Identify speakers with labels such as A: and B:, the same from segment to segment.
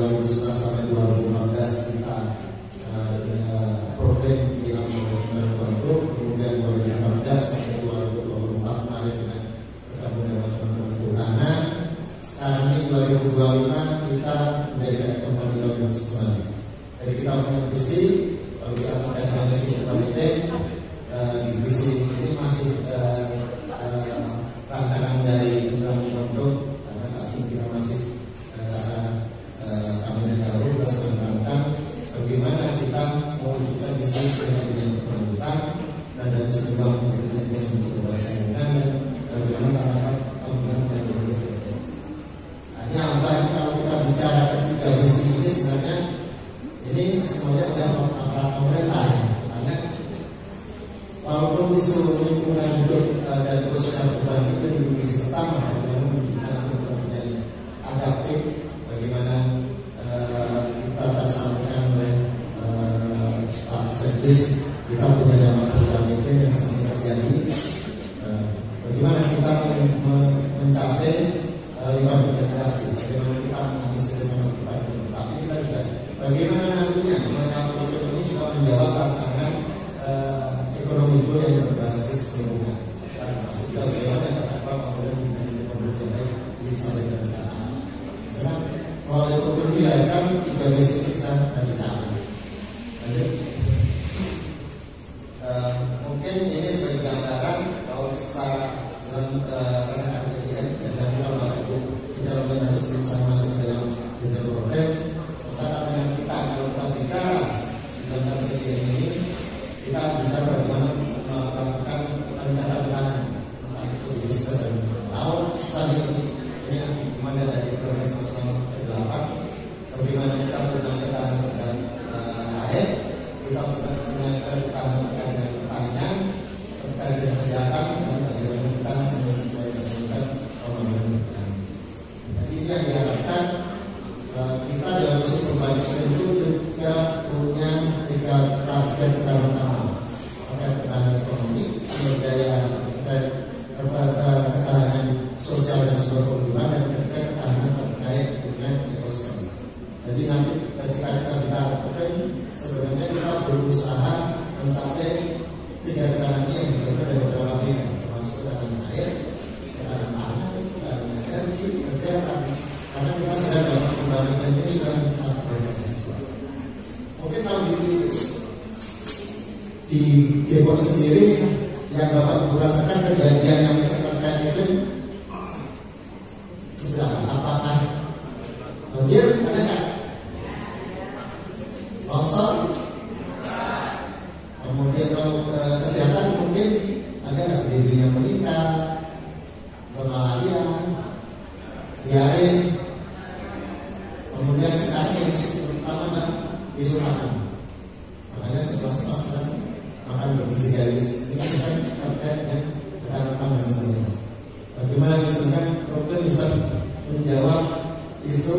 A: 2011 sampai 2015 kita problem yang terbentuk, kemudian 2015 sampai 2024 kemarin dengan bertemu dengan teman-teman Tuhanan. Sekarang ini 2025 kita menjadi kembali 2009. Jadi kita punya visi, kalau kita pakai dengan visi politik, di visi ini masih rancangan dari undang-undang, karena saat ini kita masih kabinet baru sedang merancang bagaimana kita mewujudkan visi dengan berkelanjutan dan dari sebuah kepentingan untuk bersaingan dan bagaimana harapan pembangunan yang berkelanjutan. Hanya apa kalau kita bicara ketiga visi ini sebenarnya ini semuanya ada aparat pemerintah ya. Makanya walaupun isu lingkungan hidup dan kerusakan perubahan itu di misi pertama yang menjadi adaptif, bagaimana kita tadi sampaikan oleh Pak Sekdes, kita punya dampak perubahan iklim yang sedang terjadi. Bagaimana kita mencapai lingkungan hidup adaptif, bagaimana kita mengantisipasi perubahan iklim, tapi kita juga bagaimana nantinya perubahan ini juga menjawab tantangan ekonomi itu yang berbasis lingkungan. Termasuk juga bagaimana tata kelola pembangunan yang disampaikan. Karena kalau ekonomi dilakukan juga bisa dicapai. Jadi mungkin ini sebagai gambaran kalau secara rekan kejadian dan kalau Bapak Ibu tidak harus berusaha masuk ke dalam detail problem. Sekarang dengan kita kalau kita bicara tentang kejadian ini, kita bicara bagaimana melakukan pendekatan entah itu bisa dan laut tadi ini mana dari proses nasional ke-8, bagaimana kita pendekatan dan air, kita pendekatan dengan pertanian, terkait dengan kesehatan dan bagaimana kita menunjukkan pembangunan hutan. Jadi ini yang diharapkan kita dalam usul perubahan itu juga punya 3 target utama. Ketahanan ekonomi, sumber daya, ketahanan sosial dan sumber kehidupan, dan ketahanan terkait dengan ekosistem. Jadi nanti ketika kita bicara problem, sebenarnya kita berusaha mencapai 3 ketahanan ini yang berbeda dari beberapa bidang, termasuk ketahanan air, ketahanan pangan, ketahanan energi, kesehatan. Karena kita sedang dalam perubahan iklim ini sudah mencapai banyak risiko. Mungkin kalau di Depok sendiri yang Bapak Ibu rasakan kejadian yang terkait itu seberapa? Apakah banjir ada nggak? Longsor? Kemudian kalau kesehatan mungkin ada nggak? BB-nya meningkat, malaria, diare, kemudian sekarang yang utama kan isu makan. Makanya setelah sekarang makan bergizi garis ini kan terkait dengan ketahanan pangan sebenarnya. Bagaimana misalkan problem bisa menjawab isu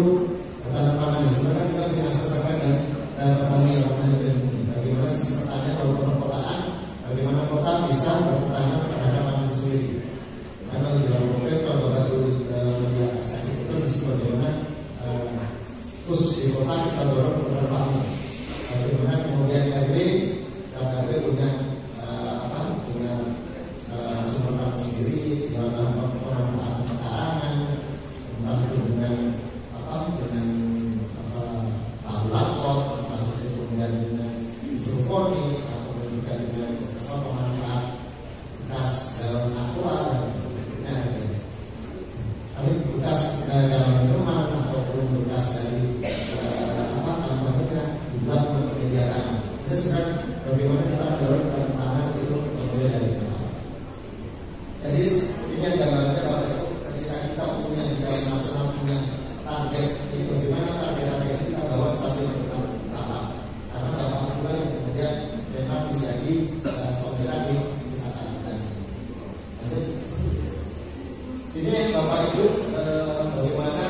A: ketahanan pangan sebenarnya kita punya aspek terkait dengan pertanian ini. Bagaimana sisi pertanian kalau perkotaan, bagaimana kota bisa berpertanian terhadap pangan itu sendiri. Karena di dalam problem kalau Bapak Ibu melihat aspek itu di situ bagaimana khusus di kota kita dorong beberapa hal. Bagaimana kemudian RW punya sumber pangan sendiri, dengan pemanfaatan pekarangan, dengan tabulator, kemudian dengan hidroponik, kemudian juga dengan pemanfaat bekas dalam aqua, tapi bekas dalam minuman ataupun bekas dari dibuat untuk media tanam. Ini sebenarnya bagaimana kita dorong tanah itu berbeda dari tanah. Jadi ini yang gambarnya Bapak Ibu, ketika kita punya di dalam nasional punya target ini, bagaimana target ini kita bawa sampai ke apa? Karena Bapak Ibu yang kemudian memang menjadi penggerak di tingkatan tadi. Ini Bapak Ibu bagaimana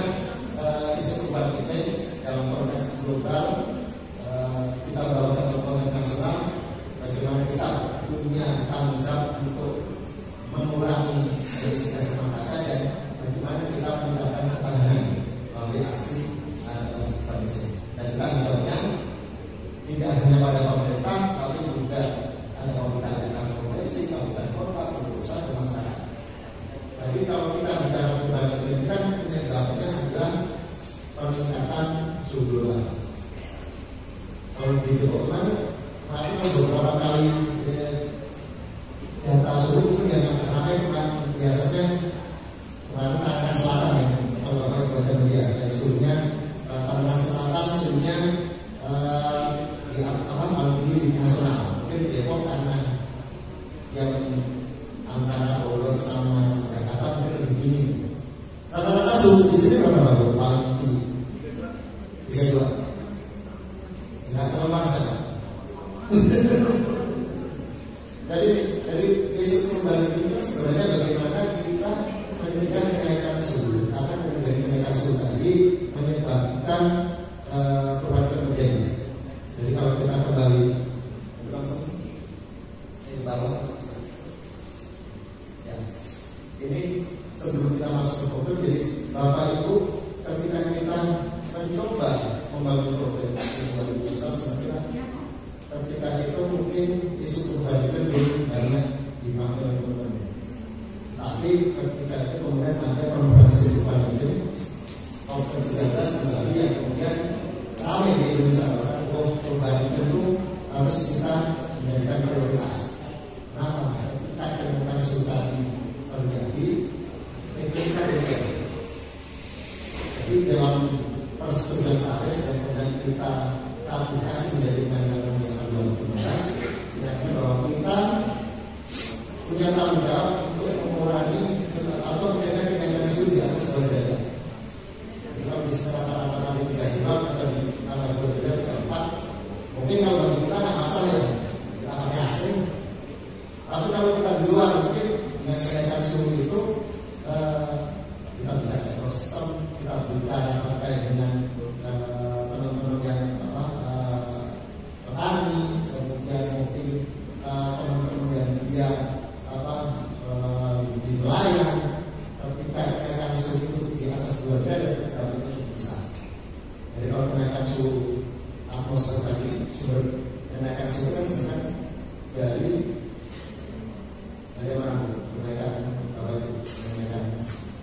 A: begitu kok kemarin beberapa kali data suhu itu yang ramai biasanya kemarin Tangerang Selatan ya, kalau Bapak baca media, dari suhunya Tangerang Selatan suhunya di nasional, mungkin di Depok karena yang antara Bogor sama Jakarta mungkin lebih tinggi. Rata-rata suhu di sini berapa Bapak? Paling tinggi 32. Enggak terlalu maksa. Jadi isu perubahan ini kan sebenarnya bagaimana kita mencegah kenaikan suhu, karena dari kenaikan suhu tadi menyebabkan perubahan terjadi. Jadi kalau kita kembali langsung ini bawah, ya. Ini sebelum kita masuk ke problem, jadi Bapak Ibu ketika kita mencoba membangun problem di 2011 ketika itu mungkin isu perubahan itu belum banyak dipakai oleh teman-teman. Tapi ketika itu kemudian ada konferensi perubahan itu tahun 2013 kembali yang kemudian ramai di Indonesia bahwa perubahan itu harus kita menjadikan prioritas. Kenapa? Ketika kenaikan suhu tadi terjadi, kita berbeda. Jadi dalam persetujuan Paris dan kemudian kita ratifikasi menjadi undang-undang dasar 2015, yakni bahwa kita punya tanggung jawab untuk mengurangi atau menjaga kenaikan suhu di atas 2 derajat. Jadi kalau di rata-rata nanti 35 atau di tambah 2 derajat 34, mungkin kalau bagi kita nggak masalah ya, kita pakai AC. Tapi kalau kita di luar mungkin dengan kenaikan suhu itu kita bicara ekosistem, kita bicara terkait dengan teman-teman yang petani, kemudian mungkin teman-teman yang dia di nelayan, ketika kenaikan suhu itu di atas 2 derajat dampaknya cukup besar. Jadi kalau kenaikan suhu atmosfer tadi, sumber kenaikan suhu kan sebenarnya dari mana Bu? Kenaikan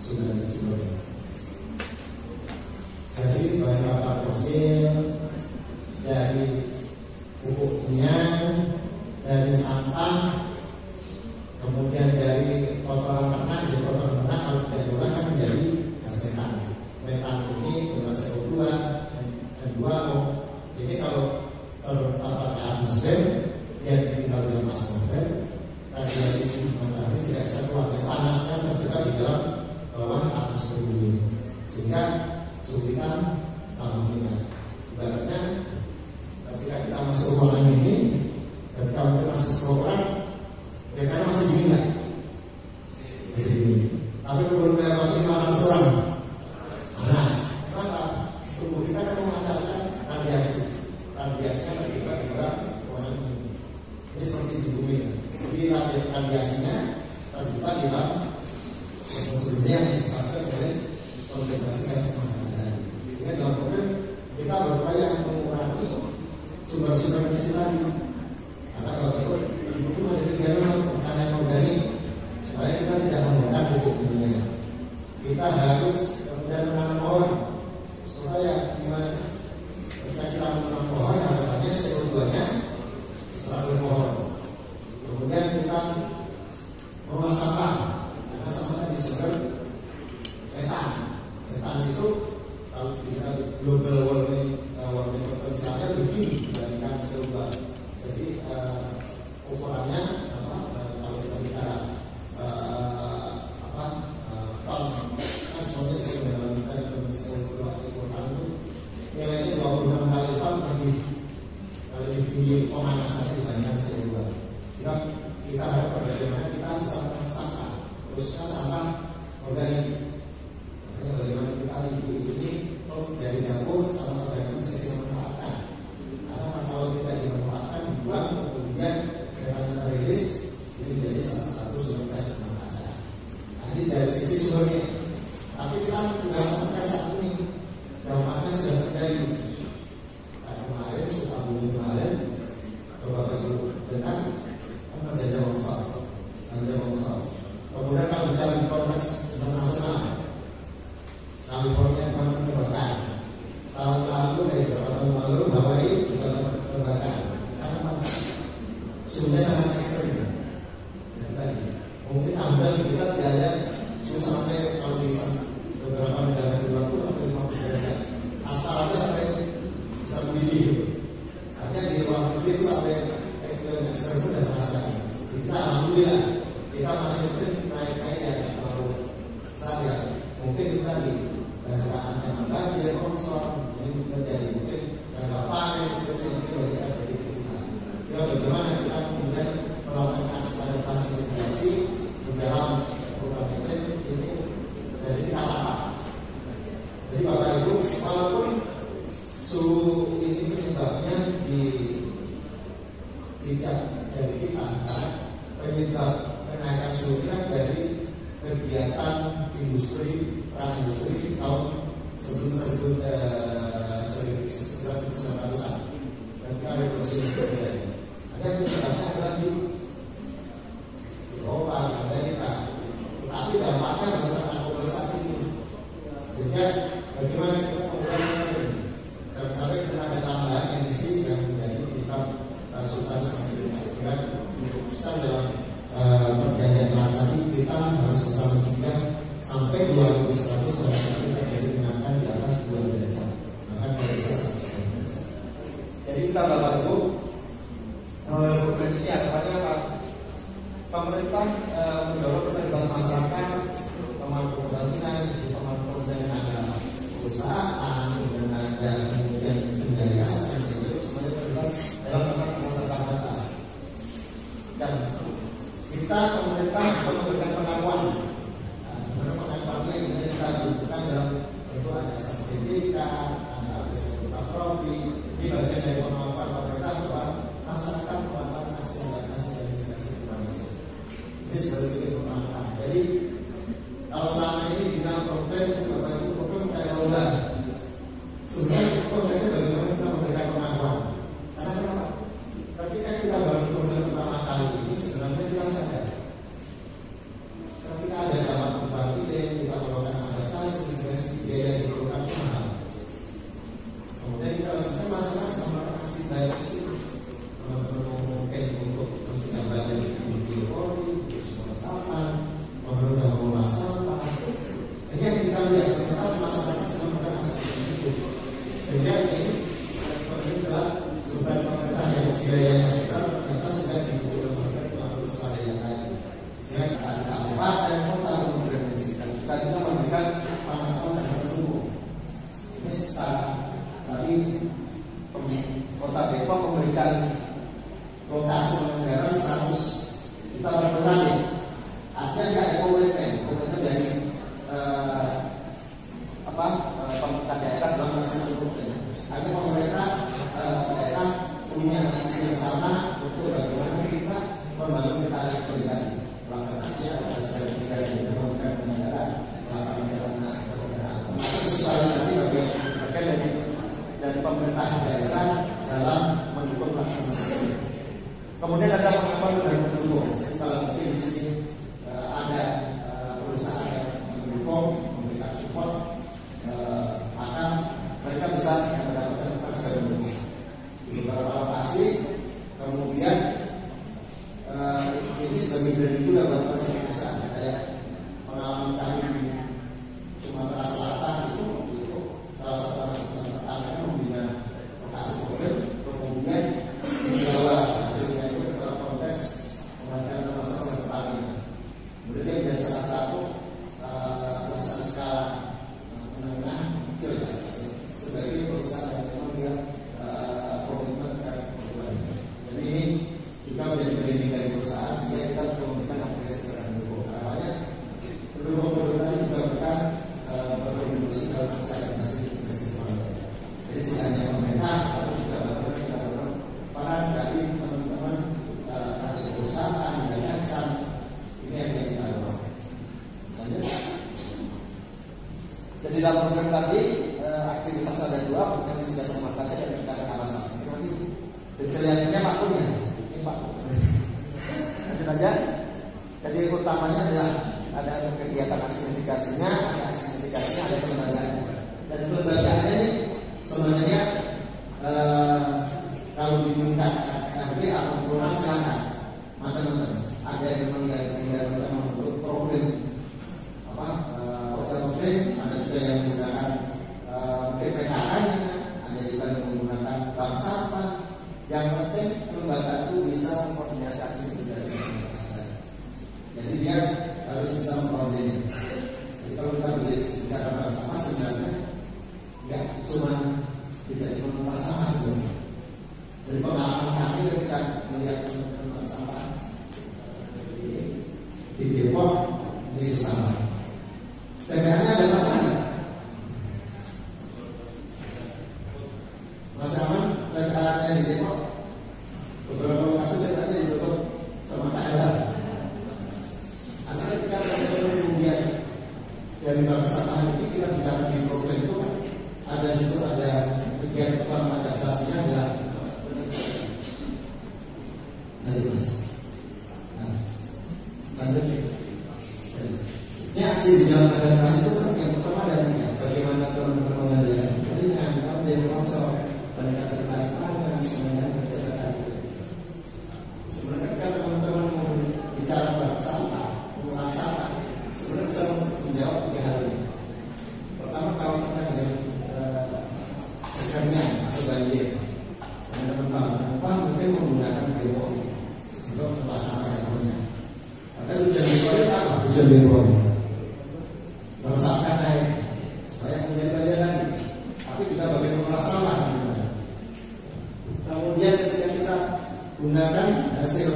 A: suhu dari sumbernya. Jadi bahan bakar fosil, dari pupuk kimia, dari sampah, kemudian dari kotoran ternak. Jadi kotoran ternak kalau tidak diolah kan menjadi gas metan. Metan ini dengan CO2 dan N2O. Jadi kalau terpapar ke atmosfer, dia tinggal dalam atmosfer, radiasi matahari tidak bisa keluar. Panasnya terjebak di dalam bawah atmosfer bumi, sehingga suhu kita tambah tinggi. Ibaratnya ketika kita masuk ruangan ini, ketika masih sekolah 1900-an. Ketika revolusi industri terjadi, ada yang terjadi adalah di Eropa, Amerika, tapi dampaknya adalah globalisasi ini. Sehingga bagaimana kita mengurangi jangan sampai kita ada tambahan emisi yang menjadi penyebab substansi yang dirumuskan dalam perjanjian Paris tadi. Kita harus bisa mencegah sampai 2100 kita jadi menangkan di atas 2 derajat, bahkan kalau bisa 1,5 derajat. Jadi kita Bapak Ibu rekomendasi kepada apa? Pemerintah mendorong keterlibatan masyarakat, pemangku kepentingan, pemangku kepentingan ada perusahaan, dan ada kemudian penjarian, dan itu semuanya terlibat dalam tentang batas. Dan kita pemerintah juga memberikan pengakuan. Pengakuannya ini kita butuhkan dalam bentuk ada sertifikat, ada sertifikat profi. Ini bagian dari pengakuan pemerintah bahwa masyarakat melakukan aksi dan verifikasi kembali. Ini sebagai pengakuan. Jadi kalau selama ini dibilang problem itu Bapak Ibu problem kayak lomba. Sebenarnya prosesnya bagaimana kita memberikan pengakuan. Karena kenapa? Ketika kita baru problem pertama kali ini sebenarnya kita sadar. Ketika ada dampak perubahan ide, kita melakukan adaptasi, migrasi biaya yang diperlukan mahal. Kemudian kita lakukan masalah melakukan aksi baik di situ. Teman-teman mungkin untuk mencegah banjir di Polri, semua sampah, mengelola mengolah sampah. Ini yang kita lihat ternyata masyarakat sudah melakukan aksi itu. Sehingga ini adalah beban pemerintah yang biayanya besar ternyata sudah dibuat masyarakat melalui swadaya tadi. Sehingga ada kabupaten kota mengimplementasikan. Kita juga memberikan pengetahuan dan pendukung. Ini sekarang tadi Kota Depok memberikan lokasi penganggaran 100 juta per bulan. Artinya nggak ada komitmen dari pemerintah daerah dalam melaksanakan program. Artinya pemerintah daerah punya visi yang sama untuk bagaimana kita membangun tarif pribadi, melakukan aksi atau sertifikasi memberikan penganggaran, melakukan penganggaran, termasuk sosialisasi bagian dari pemerintah daerah dalam mendukung pelaksanaan. Kemudian ada pengakuan dan pendukung. Kalau mungkin di sini ada perusahaan yang mendukung, memberikan support, maka mereka bisa mendapatkan sebagai pendukung di beberapa lokasi. Kemudian ini sebagai branding juga buat perusahaan. Kayak pengalaman kami di Sumatera Selatan itu salah satu perusahaan pertama yang membina lokasi program, kemudian dibawa hasilnya itu ke konteks pengadilan termasuk dan pertanian. Kemudian dia menjadi salah satu perusahaan skala menengah kecil ya, sebagai perusahaan yang memang dia komitmen terhadap perubahan. Jadi ini juga menjadi branding dari perusahaan sehingga kita harus memberikan apresiasi terhadap pendukung. Harapannya pendukung tadi juga bukan berkontribusi dalam sosialisasi keuangan. Jadi tidak hanya pemerintah, tapi juga bagaimana kita dalam peran dari teman-teman dari perusahaan, yayasan. Ini yang kita lakukan. Jadi dalam program tadi aktivitas ada 2, program sudah sama baca dan kita akan alasan. Nanti detailnya Pak punya. Ini Pak. Lanjut aja. Jadi utamanya adalah ada kegiatan aksi mitigasinya, ada kelembagaan. Dan kelembagaannya ini sebenarnya kalau diminta RB atau kurang silakan macam-macam. Ada yang memang membentuk problem problem, ada juga yang menggunakan PPKN, ada juga yang menggunakan bank sampah. Yang penting lembaga itu bisa mengkoordinasi aksi mitigasi. Jadi dia harus bisa mengkoordinir. Jadi kalau kita bicara bersama sebenarnya nggak cuma tidak cuma bersama sebenarnya. Dari pengalaman kami ketika melihat teman-teman sampah di Depok ini susah. TPA-nya ada masalah. Masalah TPA-nya di Depok beberapa lokasi TPA-nya ditutup sama KLR. Karena ketika kemudian dari bangsa ini kita bicara di problem itu kan Cirebon meresapkan air supaya kemudian banjir lagi, tapi juga bagaimana mengolah sampah. Kemudian ketika kita gunakan hasil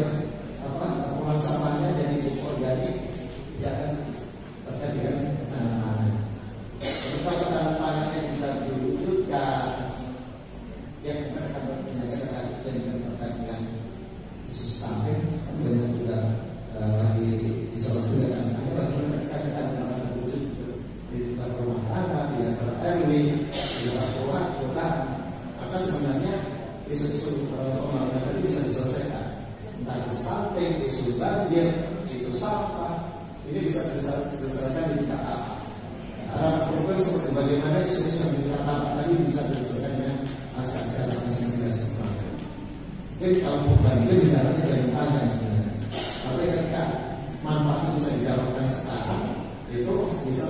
A: pengolahan sampahnya jadi pupuk organik, dia akan terkait dengan tanaman. Supaya tanaman yang bisa diwujudkan, yang mereka berpenjaga terkait dengan isu stunting, banyak juga lagi disorot juga kan. Bagaimana kita terwujud di rumah tangga, di RW, di kota, maka sebenarnya isu-isu pembangunan tadi bisa diselesaikan. Entah itu stunting, isu banjir, isu sampah, ini bisa diselesaikan di tingkat apa. Harapan program seperti bagaimana isu-isu yang di tingkat apa tadi bisa diselesaikan dengan aksi-aksi adaptasi mitigasi lingkungan. Mungkin kalau perubahan itu bicaranya jangka panjang sebenarnya. Tapi ketika manfaatnya bisa didapatkan sekarang, itu bisa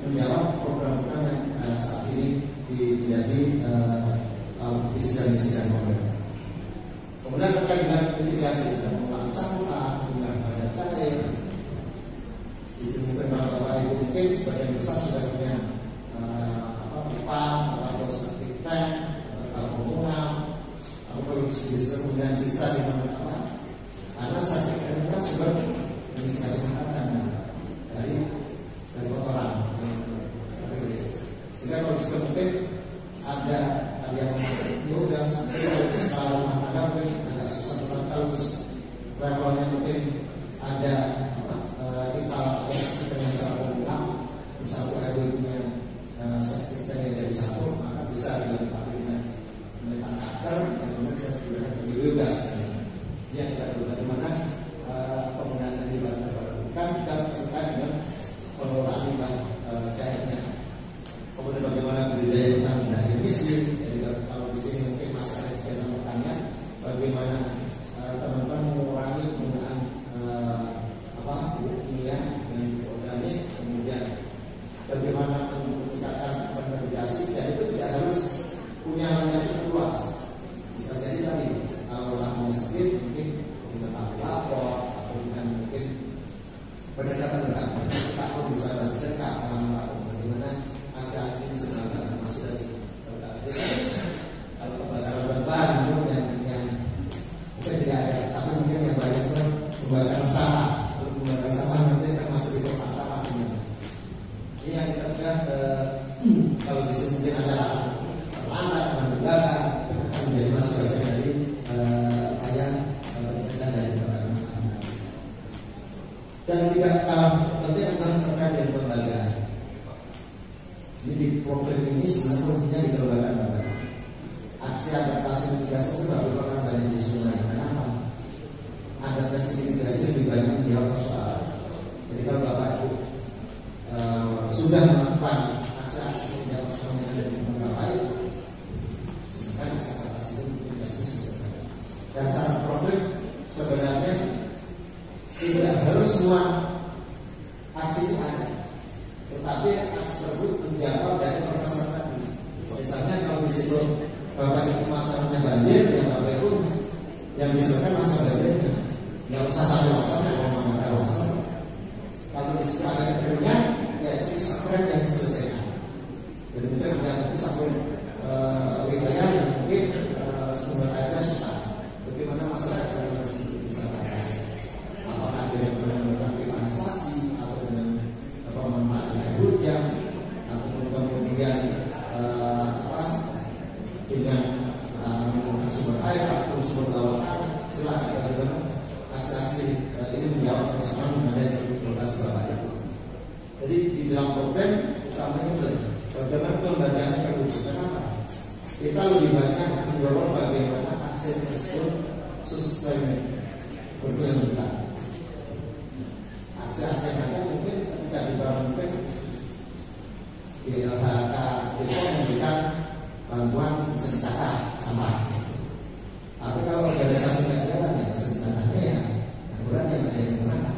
A: menjawab program-program yang saat ini menjadi misi-misi pemerintah. Kemudian terkait dengan mitigasi dan pengelolaan sampah, dengan badan cair, sistem bapak ibu mungkin sebagian besar sudah punya pipa atau septic tank atau komunal, atau kalau kemudian bisa dimana-mana. Karena septic tank kan sudah mengisi dari kotoran, sehingga kalau sudah mungkin ada yang yang itu secara rumah tangga mungkin agak susah, tetapi kalau levelnya mungkin ada kita yang satu ulang satu RW punya sertifikat yang jadi satu, maka bisa dilengkapi dengan metal kaca yang kemudian bisa digunakan sebagai biogas. Yang kita tahu bagaimana penggunaan limbah terbarukan kita terkait dengan pengelolaan limbah cairnya. Kemudian bagaimana budidaya rendah emisi. Kalau di sini mungkin masalah kegiatan pertanian, bagaimana teman-teman mengurangi penggunaan pupuk kimia dan organik, kemudian bagaimana meningkatkan konvergasi, dan itu tidak harus punya yang cukup luas. Bisa jadi tadi kalau orangnya sedikit mungkin dengan lapor atau dengan mungkin pendekatan kita pun bisa bercakap bagaimana acara ini sebenarnya masuk dari kalau kebakaran bahan yang mungkin tidak ada, tapi mungkin yang banyak itu kebakaran sampah. Kebakaran sampah nanti akan masuk di tempat sampah sebenarnya. Ini yang kita lihat kalau di sini mungkin ada lantai membakar akan menjadi masuk bagian dari upaya pencegahan dari kebakaran. Dan tidak kalah penting adalah terkait dengan kelembagaan. Ini di program ini sebenarnya kuncinya di kelembagaan. Aksi adaptasi mitigasi itu tidak merupakan banyak di sungai. Kenapa? Adaptasi mitigasi lebih banyak menjawab persoalan. Jadi kalau Bapak Ibu sudah melakukan aksi-aksi menjawab persoalan yang ada di Bapak Ibu, sebenarnya aksi adaptasi mitigasi sudah ada. Dan sangat progres sebenarnya tidak harus semua aksi ini ada, tetapi aksi tersebut menjawab dari permasalahan tadi. Misalnya kalau di situ Bapak Ibu masalahnya banjir, yang Bapak Ibu yang diselesaikan masalah banjirnya, nggak usah sampai longsor, kalau nggak ada longsor. Kalau di situ ada keringnya, ya itu isu kering yang diselesaikan. Jadi mungkin ada sampai wilayah yang mungkin sumber airnya susah. Bagaimana masalah yang bisa teratasi? Apakah dengan menggunakan pipanisasi atau dengan pemanfaatan air hujan, atau kemudian dengan menggunakan sumber air atau sumber bawah tanah. Silakan bagaimana aksi-aksi ini menjawab persoalan yang ada di lokasi Bapak Ibu. Jadi di dalam program utamanya itu bagaimana kelembagaan terwujud. Kenapa? Kita lebih banyak mendorong bagaimana aksi tersebut sustain berkelanjutan. Aksi-aksi yang ada mungkin ketika dibangun di LHK itu memberikan bantuan senjata sampah. Tapi kalau organisasi nggak jalan ya senjatanya ya aturan yang ada di mana?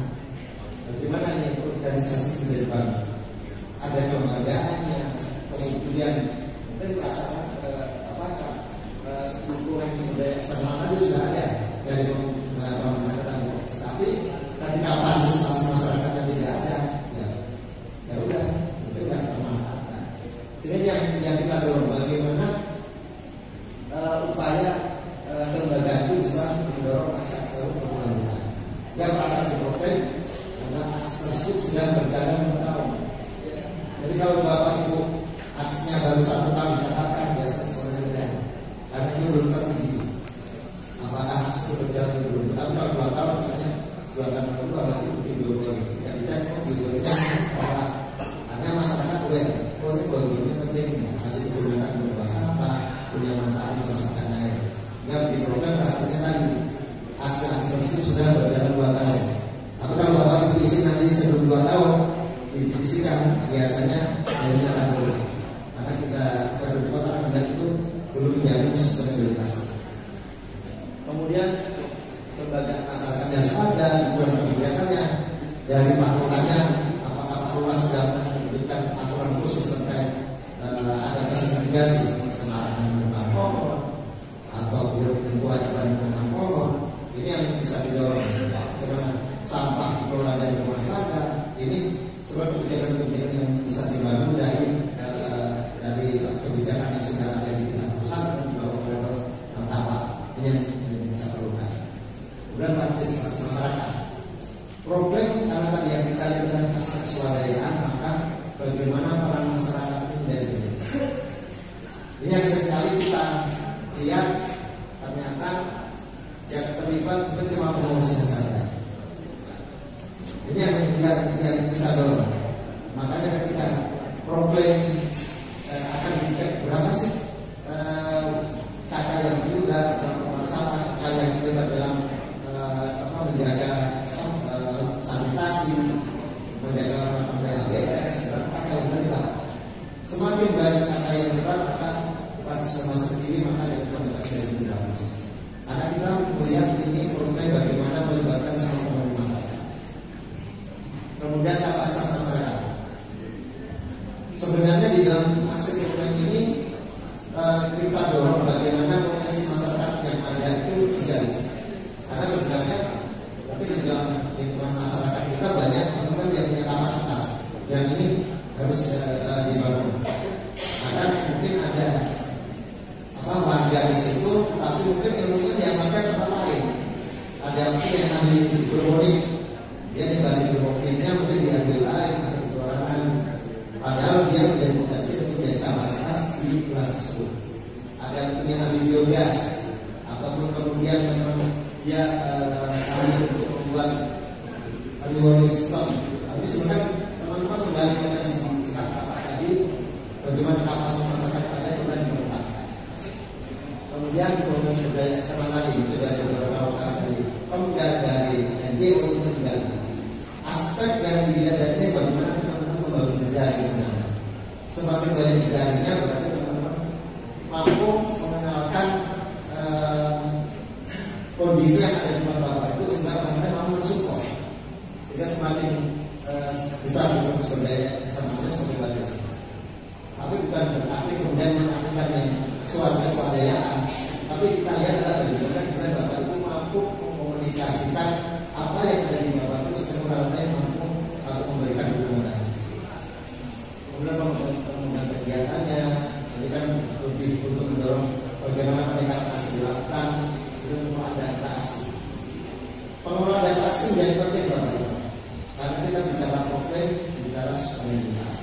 A: Bagaimana ini organisasi menjadi bangun? Ada kelembagaannya, kemudian mungkin perasaan struktur yang sumber eksternal tadi sudah ada dari masyarakat. Tapi ketika partisipasi masyarakatnya tidak ada, aksinya baru 1 tahun dicatatkan biasa sekolahnya rendah, karena itu belum teruji apakah aksi itu berjalan atau belum. Tapi kalau 2 tahun misalnya 2 tahun kedua lagi video tidak dicek kok videonya orang, karena masyarakat aware oh ini videonya penting masih digunakan untuk sampah punya manfaat masyarakat lain. Yang di program rasanya tadi aksi-aksi tersebut sudah berjalan 2 tahun. Tapi kalau bapak ibu isi nanti sebelum 2 tahun diisikan biasanya hanya dulu, karena kita dari kota Kendal itu belum menjamin sustainabilitas. Kemudian lembaga masyarakat yang ada bukan kebijakannya dari Pak Lurahnya, apakah Pak Lurah sudah memberikan aturan khusus terkait adaptasi mitigasi sembarangan menanam pohon atau kewajiban menanam pohon, ini yang bisa didorong. Bagaimana sampah dikelola dari mana ini sebab kebijakan-kebijakan yang bisa dibangun dari kebijakan yang sudah ada di tingkat pusat dan juga level tapak. Ini yang kita perlukan. Kemudian partisipasi masyarakat. Problem karena tadi yang kita lihat dengan kesuadayaan, maka bagaimana peran masyarakat ini menjadi penting. Ini yang seringkali kita lihat ternyata yang terlibat mungkin cuma pengurusnya saja. Ini yang kita dorong. Makanya ketika problem akan dicek berapa sih kakak yang terlibat dalam sampah, kakak yang terlibat dalam menjaga sanitasi, menjaga PHBS, berapa kakak yang terlibat. Semakin banyak kakak yang terlibat, maka partisipasi sendiri maka ada dari lebih bagus. Karena kita melihat ini problem bagaimana melibatkan semua masyarakat. Kemudian kapasitas masyarakat. Sebenarnya di dalam aksi program ini kita dorong bagaimana potensi masyarakat yang ada itu terjadi. Karena sebenarnya tapi di dalam lingkungan masyarakat kita banyak teman-teman yang punya kapasitas yang ini harus dibangun. Karena mungkin ada warga di situ, tapi mungkin ilmunya diamalkan tempat lain. Ada mungkin yang ahli hidroponik, dia di balik hidroponiknya mungkin diambil air atau di orang. Padahal dia menjadi potensi untuk menjadi kapasitas di kelas tersebut. Ada mungkin yang ahli biogas, ataupun kemudian memang dia ahli untuk membuat biodiesel. Tapi sebenarnya teman-teman kembali potensi tadi bagaimana kapasitas masyarakat ada yang diperlukan. Kemudian program budaya sama tadi itu dari beberapa lokasi kemudian dari NGO dan aspek yang dilihat dari ini bagaimana teman-teman membangun jejaring sebenarnya. Semakin banyak jejaringnya berarti teman-teman mampu mengenalkan kondisi yang ada di tempat bapak itu sehingga teman-teman mampu mensupport sehingga semakin besar program budaya sama semakin bagus. Tapi bukan berarti kemudian mengakibatkan yang swadayaan, tapi kita lihat adalah bagaimana bapak itu mampu mengkomunikasikan apa yang ada di bapak itu supaya orang lain mampu memberikan dukungan. Kemudian pengembangan kegiatannya, ini kan lebih untuk mendorong bagaimana mereka masih dilakukan untuk adaptasi. Pengelolaan adaptasi menjadi penting bapak itu, karena kita bicara problem, bicara sustainabilitas,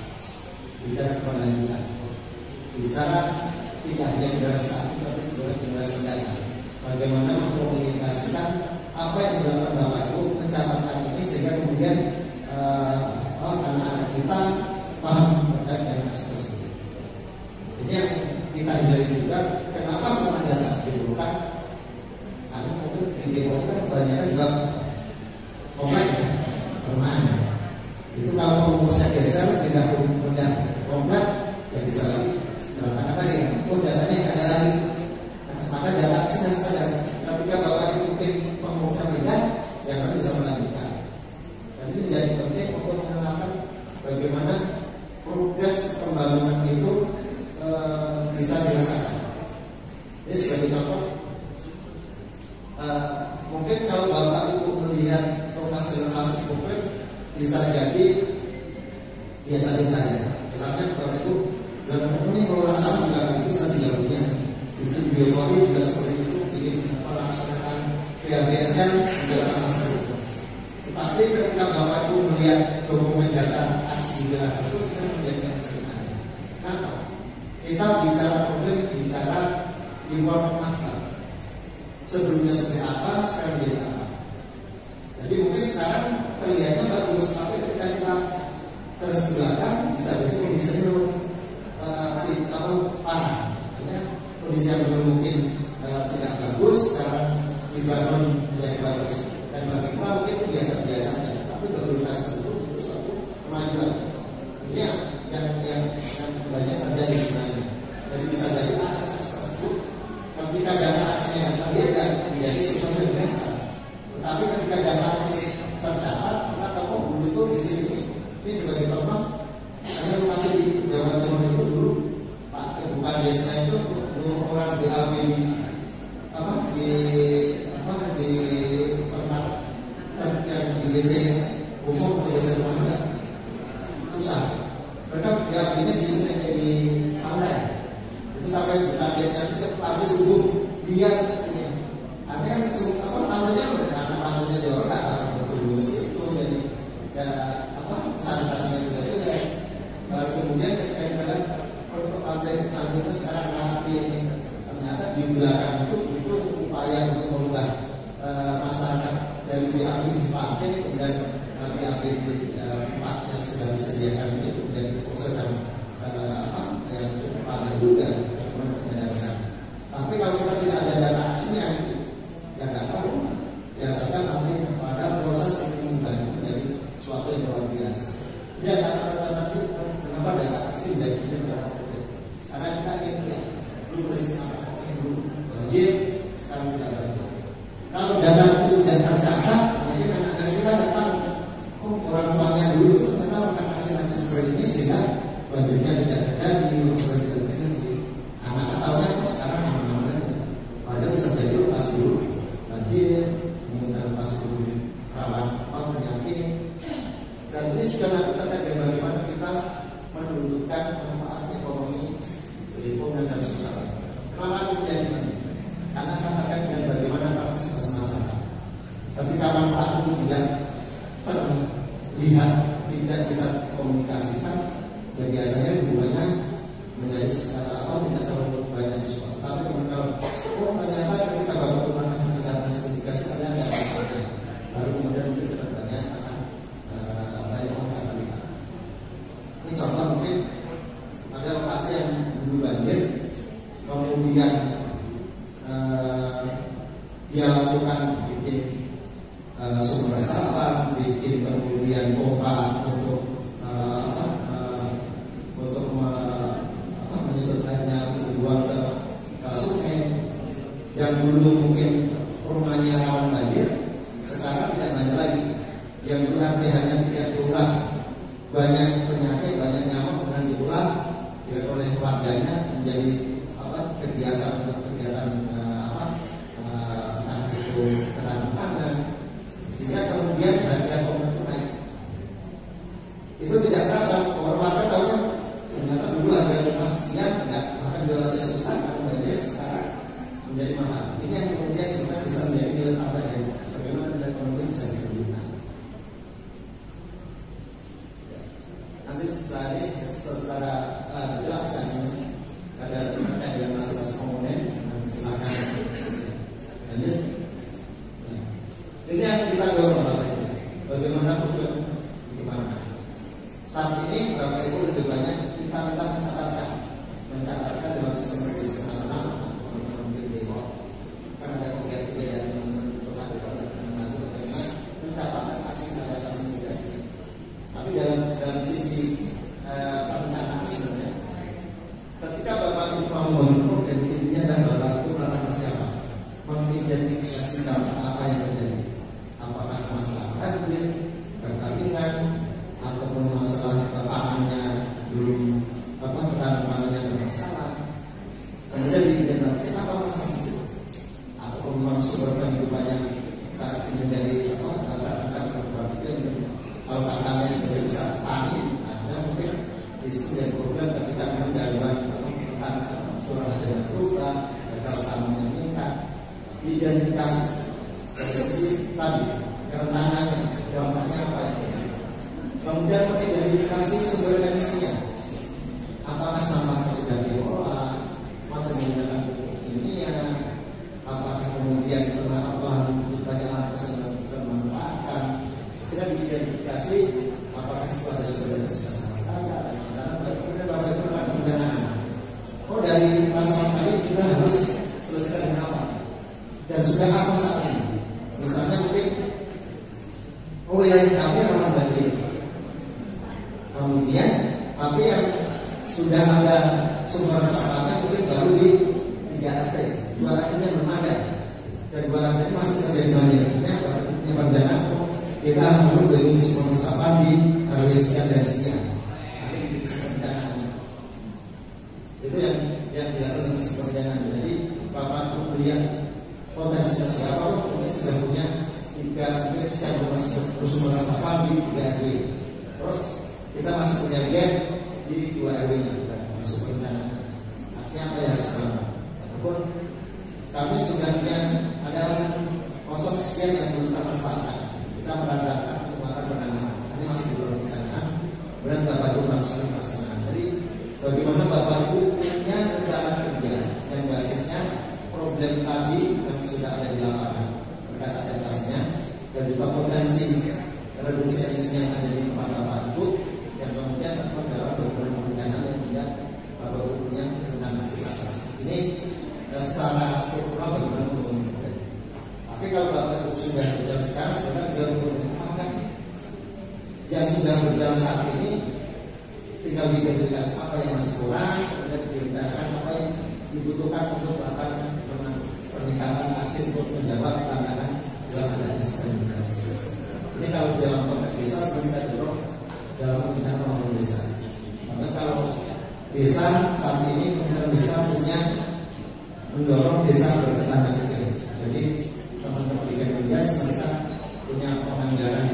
A: bicara keberlanjutan, bicara tidak hanya generasi satu tapi juga generasi mendatang. Bagaimana mengkomunikasikan apa yang dilakukan bapak ibu, mencatatkan ini sehingga kemudian anak-anak kita paham terkait dengan aksi tersebut. Ini yang kita hindari juga. Kenapa pengadaan aksi diperlukan? Karena mungkin di demo kan kebanyakan juga komplek, perumahan. Itu kalau pengurusnya geser tidak pindah komplek, ya bisa lagi. Katakanlah ya, datanya ada lagi. Maka data aksi yang sadar. Ketika bapak ibu mungkin pengurusnya pindah, ya kami bisa melanjutkan. Dan ini menjadi penting untuk mengenalkan bagaimana progres pembangunan itu bisa dirasakan. Ini sebagai contoh. Mungkin kalau bapak ibu melihat lokasi-lokasi publik bisa jadi biasa-biasa saja. Misalnya bapak ibu dan ini pengelolaan sampah juga bisa dijawabnya. Bikin biopori juga seperti itu, bikin melaksanakan PHBS kan juga sama seperti itu. Tetapi ketika bapak ibu melihat dokumen data aksi gerak itu kita menjadi pertanyaan. Kenapa? Kita bicara problem, bicara before after. Sebelumnya seperti apa, sekarang jadi apa. Jadi mungkin sekarang terlihatnya bagus, tapi ketika kita terus ke belakang bisa jadi kondisinya parah. Kondisi yang dulu mungkin tidak bagus, sekarang dibangun menjadi bagus. Dan bagi kita mungkin itu biasa-biasa saja, tapi bagi kita itu suatu kemajuan. Ini yang banyak terjadi sebenarnya. Jadi bisa jadi akses tersebut ketika data aksesnya yang terlihat menjadi sesuatu yang biasa. Tetapi ketika data aksesnya tercatat, kita tahu dulu itu di sini. Ini sebagai contoh, karena masih di Jawa Timur itu dulu Pak Bukan Desa itu orang BAB di WC umum atau WC rumah tangga itu sah. Mereka BAB-nya di sungai di pantai. Itu sampai Bukan Desa itu habis subuh dia sepertinya. Artinya pantainya karena pantainya jauh atau bersih itu jadi sanitasinya juga ada. Kemudian ketika kita lihat pantai itu sekarang rapi ini, ternyata di belakang itu upaya untuk mengubah masyarakat dari BAB di pantai kemudian BAB di tempat yang sudah disediakan ini menjadi proses yang cukup panjang juga kemudian. Tapi kalau kita tidak ada data aksinya, ya nggak tahu. Biasanya nanti pada proses yang mengubah menjadi suatu yang luar biasa. Ya kata-kata itu kenapa data aksi menjadi karena kita ingin lihat dulu peristiwa dulu banjir, sekarang tidak banjir. Kalau data itu tidak tercatat, mungkin anak-anak kita datang, orang tuanya dulu ternyata makan aksi-aksi seperti ini sehingga banjirnya tidak terjadi, seperti itu terjadi. Anak-anak tahunya sekarang aman-aman aja. Padahal bisa jadi pas dulu banjir, kemudian pas dulu rawan penyakit. Dan ini juga nanti terkait bagaimana kita menunjukkan manfaat ekonomi lingkungan dan sosial. Kenapa itu terjadi? Karena katakan dengan bagaimana partisipasi masyarakat. Ketika manfaat itu tidak terlihat, tidak bisa komunikasikan, ya biasanya hubungannya menjadi tidak terlalu banyak disuap. Tapi kalau ternyata ketika bapak menggunakan data komunikasi ternyata ada apa-apa. Lalu kemudian kita banyak banyak orang terlihat. Ini contoh mungkin ada lokasi yang dulu banjir, kemudian dia lakukan bikin sumber resapan, bikin kemudian pompa untuk menyedotkannya dibuang ke sungai. Yang dulu mungkin rumahnya rawan banjir, sekarang tidak banjir lagi. Yang dulu hanya tidak berulang, banyak penyakit, banyak nyamuk kemudian diulang oleh warganya menjadi kegiatan ketahanan pangan, sehingga kemudian harga komoditas naik. Itu tidak terasa, orang warga tahunya ternyata dulu harga rumah sekian, nggak makan jual aja susah, karena banjir sekarang menjadi mahal. Ini yang kemudian sebenarnya bisa menjadi nilai tambah dari bagaimana nilai ekonomi bisa dikembangkan. Nanti setelah penjelasan ada terkait dengan masing-masing komponen, silakan lanjut. Ini yang kita dorong Bapak Ibu, bagaimana program dikembangkan. Saat ini Bapak Ibu lebih banyak kita minta mencatatkan dalam sistem register nasional, mungkin default, karena ada kegiatan dari teman-teman nanti bagaimana mencatatkan aksi dan mitigasi. Tapi dalam sisi perencanaan sebenarnya, ketika Bapak Ibu mau membangun program, intinya adalah Bapak Ibu melakukan persiapan, mengidentifikasi apa yang terjadi. Apakah masalah banjir, perkawinan, ataupun masalah pangannya belum ketahanan pangannya bermasalah. Kemudian diidentifikasi apa masalah itu, ataupun memang sumber penghidupannya saat ini menjadi terancam berubah. Kalau tantangannya sebagai besar tani, ada mungkin disitu dari program ketika memang gangguan curah hujan berubah, gagal tanamnya meningkat, identifikasi dari sisi tadi kerentanannya, dampaknya apa yang bisa. Kemudian mengidentifikasi sumber emisinya, apakah sampah sudah diolah dari masalah tadi kita harus selesaikan dengan apa dan sudah apa saat ini. Misalnya mungkin wilayah kami rawan banjir, kemudian tapi yang sudah ada sumber resapannya mungkin baru di 3 RT, 2 RT-nya belum ada, dan 2 RT masih terjadi banjir. Ini perencanaan kita perlu bagi sumber resapan di RW sekian dan sekian. Itu yang dilakukan perencanaan. Jadi Bapak kemudian potensi siapa ini sudah punya 3 sekian sumber resapan di 3 RW. Terus kita masih punya gap di 2 RW-nya, masuk perencanaan. Artinya apa yang harus dilakukan? Ataupun kami sudah punya ada kosong sekian yang belum termanfaatkan. Kita meratakan penguatan penanaman. Ini masih di luar perencanaan. Kemudian Bapak Ibu langsung melaksanakan. Jadi bagaimana Bapak Ibu punya rencana kerja yang basisnya problem tadi yang sudah ada di lapangan terkait adaptasinya dan juga potensi reduksi emisi yang ada di tempat Bapak Ibu yang kemudian terdapat dalam dokumen perencanaan yang kemudian Bapak Ibu punya rencana selasa. Ini secara struktural bagaimana untuk mengikuti. Tapi kalau Bapak Ibu sudah berjalan sekarang, sebenarnya juga menggunakan yang sudah berjalan saat ini, tinggal diidentifikasi apa yang masih kurang, kemudian direncanakan apa yang dibutuhkan untuk melakukan peningkatan aksi untuk menjawab tantangan dalam adanya diskriminasi. Ini kalau dalam konteks desa sebenarnya kita dorong dalam pembinaan pembangunan desa. Karena kalau desa saat ini pembinaan desa punya mendorong desa bertetangga hidup. Jadi teman-teman di Kemendes mereka punya penganggaran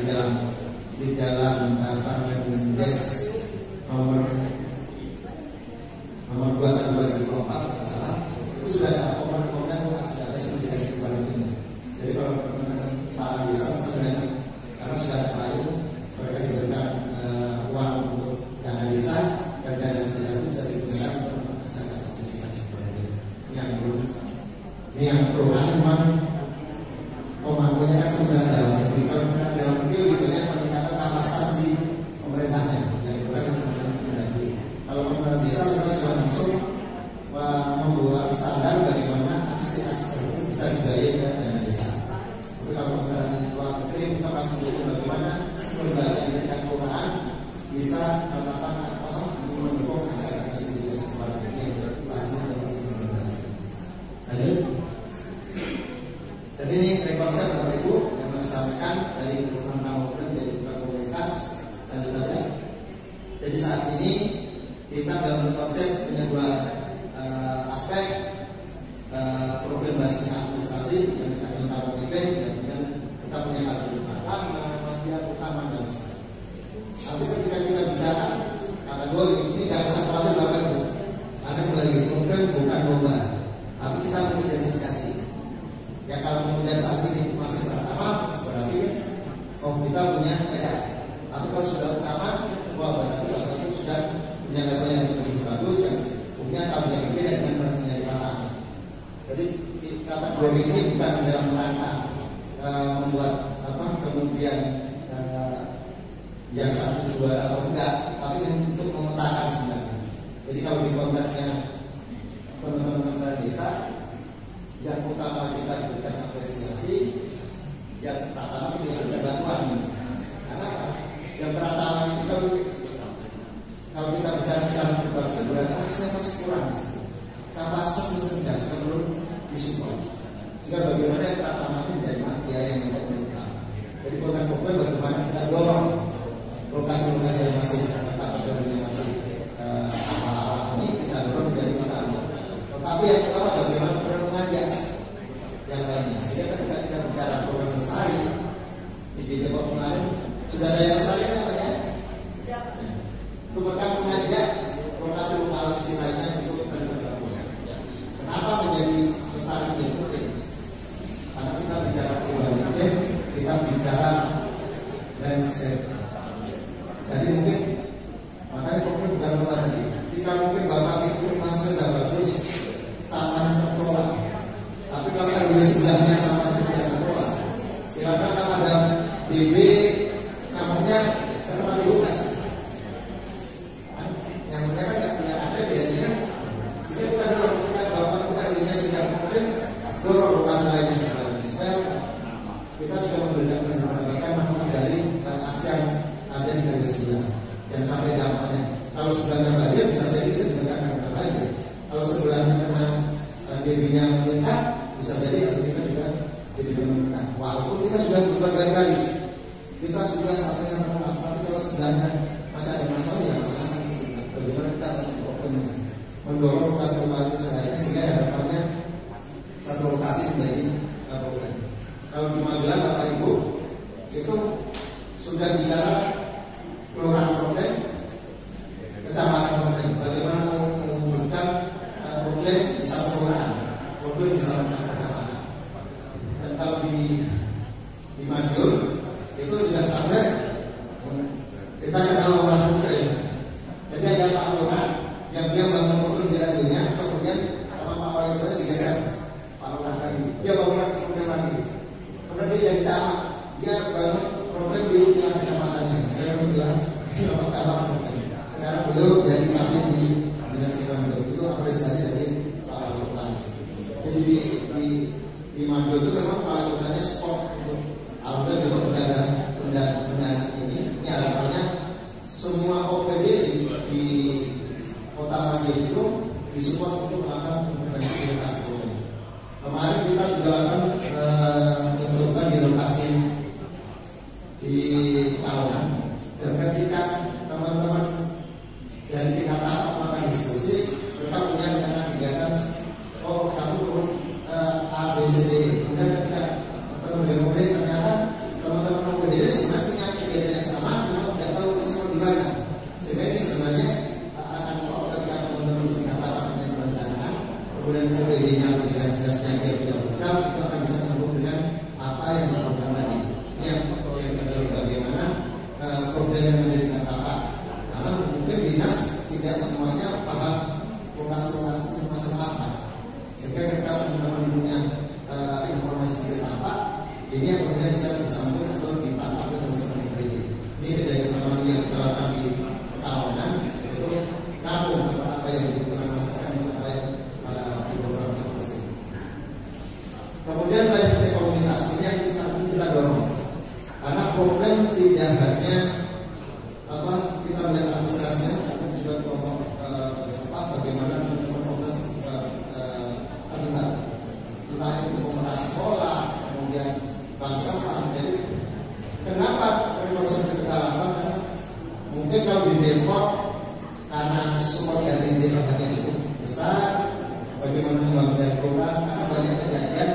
A: di dalam Permendes nomor 2 tahun 2024 salah itu sudah ada komen-komen ada spesifikasi balik ini. Jadi kalau teman-teman para desa karena sudah ada payung mereka diberikan uang untuk dana desa dan dana desa itu bisa digunakan untuk melaksanakan spesifikasi balik ini. Yang perubahan memang pemangkunya kan sudah dalam video videonya peningkatan kapasitas di pemerintahnya yang bukan kalau pemerintah desa kita sudah langsung membuat standar bagaimana aksi-aksi itu bisa dibayar ke dana desa. Tapi kalau pemerintah luar negeri kita masih butuh bagaimana lembaga tingkat kelurahan bisa melakukan mendukung aksi-aksi di desa kepada yang lanjut. Jadi ini rekonsep Bapak Ibu yang disampaikan dari program Kamupen menjadi bukan komunitas lanjut saja. Jadi saat ini kita dalam konsep punya 2 aspek problem basisnya administrasi yang kita kenal Kamupen dan kemudian kita punya kategori pertama, media utama dan sebagainya. Tapi ketika kita bicara kategori ini nggak usah khawatir Bapak Ibu, karena bagi Kamupen bukan lomba, tapi kita mengidentifikasi. Ya kalau kemudian saat ini masih pertama berarti kita punya tapi kalau sudah utama berarti Bapak Ibu sudah punya level yang lebih bagus yang punya tahun yang berbeda dengan menjadi pertama. Jadi kategori ini bukan dalam rangka membuat kemudian yang 1, 2 atau enggak, tapi untuk memetakan sebenarnya. Jadi kalau di konteksnya teman-teman desa yang utama kita berikan apresiasi, yang pertama kita berikan bantuan. Karena yang pertama itu kalau kita bicara dalam berbagi berarti aksesnya masih kurang, kapasitas masih tidak sebelum disupport. Sehingga bagaimana yang pertama ini menjadi biaya yang tidak berutama. Jadi bukan bagaimana kita dorong lokasi-lokasi yang masih masih awal-awal ini kita dorong menjadi pertama. Tetapi yang pertama bagaimana mengajak yang lainnya. Sehingga ketika kita bicara program Lestari di Depok kemarin sudah ada yang Lestari apa ya? Sudah. Itu mereka mengajak lokasi lainnya untuk bergabung. Kenapa menjadi Lestari ini penting? Karena kita bicara perubahan, kita bicara landscape. Jadi mungkin makanya mungkin bukan lupa tadi. Kita mungkin Bapak Ibu masuk sudah bagus sama terkelola. Tapi kalau RW sebelahnya sama tidak terkelola, kira-kira kalau ada BB nyamuknya kenapa dibuka? Nyamuknya kan nggak punya ada biasanya kan. Jika kita debitnya meningkat, bisa jadi kita juga jadi meningkat. Walaupun kita sudah berkali-kali, kita sudah sampaikan tapi kalau sebenarnya masih ada masalah ya masalah sebenarnya. Bagaimana kita mendorong lokasi saya sehingga harapannya satu lokasi menjadi problem. Kalau di Magelang Bapak Ibu itu sudah bicara kelurahan problem, kecamatan problem. Bagaimana mengumumkan problem di satu kelurahan, problem di satu kecamatan. Dan kalau di Madiun itu sudah sampai kita kenal orang problem. Jadi ada Pak Lurah yang dia bangun problem di RW-nya, kemudian sama Pak Wali Kota digeser Pak Lurah tadi. Dia bangun problem lagi. Kemudian dia jadi camat, dia bangun problem di kecamatannya. Sekarang bilang camat. Sekarang beliau jadi kapten di Dinas Lingkungan. Itu apresiasi dari Pak Wali Kota. Jadi di Madiun itu memang Pak Wali Kotanya support untuk alhamdulillah dengan ini harapannya semua OPD di Kota Madiun itu disupport untuk melakukan implementasi program. Kemarin kita juga akan mencoba di lokasi di Tahunan, dan ketika teman-teman dari tingkat apa melakukan diskusi, mereka punya kegiatan oh kamu turun A B C D. Kemudian ketika kemudian ternyata teman-teman OPD sebenarnya punya kegiatan yang sama, cuma tidak tahu semua di mana. Sehingga ini sebenarnya akan ketika teman-teman tingkat apa punya perencanaan, kemudian OPD-nya tugas-tugasnya dia tidak program, itu akan bisa mendukung dengan apa yang dilakukan tadi. Yang kedua bagaimana problem yang menjadi apa? Karena mungkin dinas tidak semuanya paham lokasi-lokasi masalah apa. Sehingga ketika teman-teman punya informasi seperti apa, ini yang kemudian bisa disambung atau ditangkap oleh teman-teman OPD. Ini kejadian teman yang terlalu di tahunan itu kampung apa yang dibutuhkan masyarakat itu apa yang dibutuhkan seperti itu. Kemudian PLT komunitas ini yang kita dorong, karena problem tidak hanya kita melihat administrasinya, tapi juga bagaimana proses terlibat, entah itu komunitas sekolah, kemudian bangsa. Jadi kenapa revolusi kita lakukan? Karena mungkin kalau di Depok karena support dari Depoknya cukup besar, bagaimana membangun dari program, karena banyak kejadian